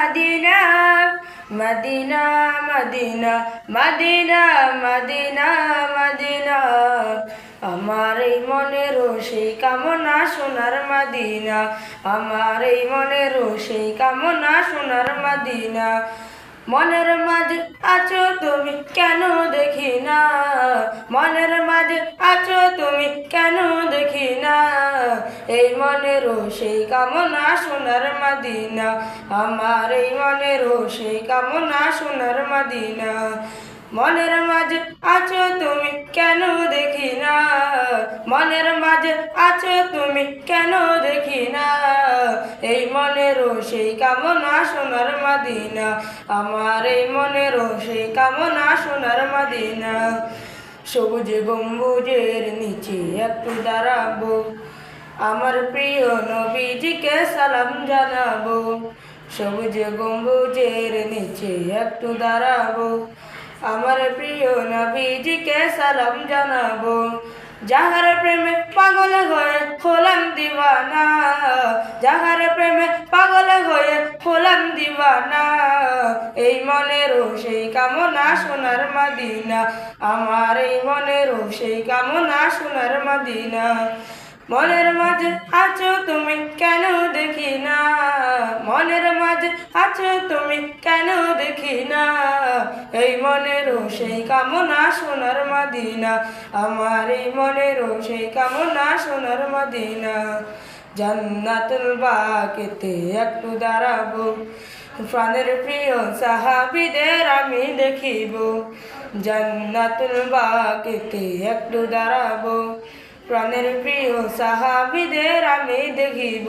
Medina Madina Madina Madina Madina Madina আমার এই মনের সেই কামনা সোনার মদিনা আমার এই মনের সেই কামনা সোনার মদিনা মনের মাঝে আছো তুমি কেন দেখি না মনের মাঝে আছো তুমি কেন দেখি না এই মনের সেই কামনা সোনার মদিনা আমার এই মনের সেই কামনা সোনার মদিনা মনের মাঝে আছো তুমি কেন দেখি না মনের মাঝে আছো তুমি কেন দেখি না এই মনের সেই কামনা সোনার মদিনা আমার এই মনের সেই কামনা সোনার মদিনা সবুজ গম্বুজের নিচে একটু দাঁড়াবো আমার প্রিয় নবীজিকে সালাম জানাবো সবুজ গম্বুজের নিচে একটু দাঁড়াবো আমার প্রিয় নবীজিকে সালাম জানাবো যাহার প্রেমে পাগল হয়ে হলাম দিওয়ানা যাহার প্রেমে পাগল হয়ে হলাম দিওয়ানা এই মনের সেই কামনা সোনার মদিনা আমার এই মনের সেই কামনা সোনার মদিনা মনের মাঝে আছো তুমি কেন দেখি না মনের মাঝে আছো তুমি কেন দেখি না এই মনের সেই কামনা সোনার মদিনা আমার এই মনের সেই কামনা সোনার মদিনা জান্নাতুল বাকিতে একটু দাঁড়াবো প্রাণের প্রিয় সাহাবীদের আমি দেখিব জান্নাতুল বাকিতে একটু দাঁড়াবো প্রাণের প্রিয় সাহাবীদের আমি দেখিব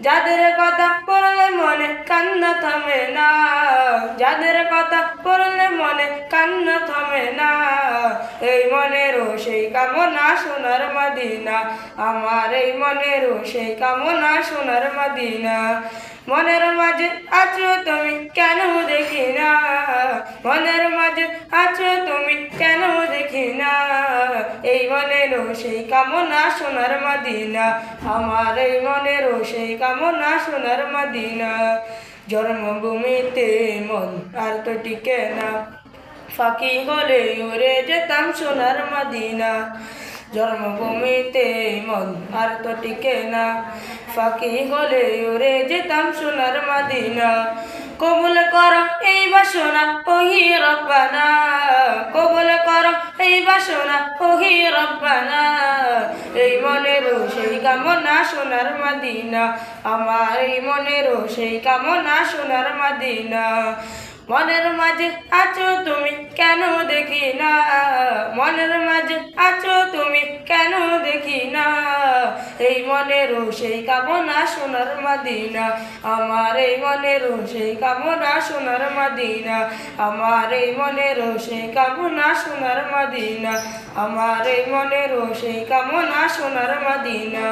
যাদের কথা পড়লে মনে কান্না থামে না যাদের কথা পড়লে মনে কান্না থামে না এই মনের সেই কামনা সোনার মদিনা আমার এই মনের সেই কামনা সোনার মদিনা মনের মাঝে আছো তুমি কেন দেখি না মনের মাঝে আছো তুমি কেন দেখি না এই মনের সেই কামনা সোনার মদিনা আমার এই মনের সেই কামনা সোনার মদিনা জন্মভূমিতে মন আর তো টিকে না ফাঁকি হলে উড়ে যেতাম সোনার মদিনা জন্মভূমিতে মন আর তো টিকে না ফাঁকি হলে উড়ে যেতাম সোনার মদিনা কবুল করো এই বাসনা ওহি রব্বানা কবুল করো এই বাসনা ওহি রব্বানা এই মনের সেই কামনা সোনার মদিনা আমার এই মনের সেই কামনা সোনার মদিনা মনের মাঝে আছো তুমি কেন দেখি না মনের মাঝে আছো তুমি কেন দেখি না এই মনের সেই কামনা সোনার মদিনা আমার এই মনের সেই কামনা সোনার মদিনা আমার এই মনের সেই কামনা সোনার মদিনা আমার এই মনের সেই কামনা সোনার মদিনা।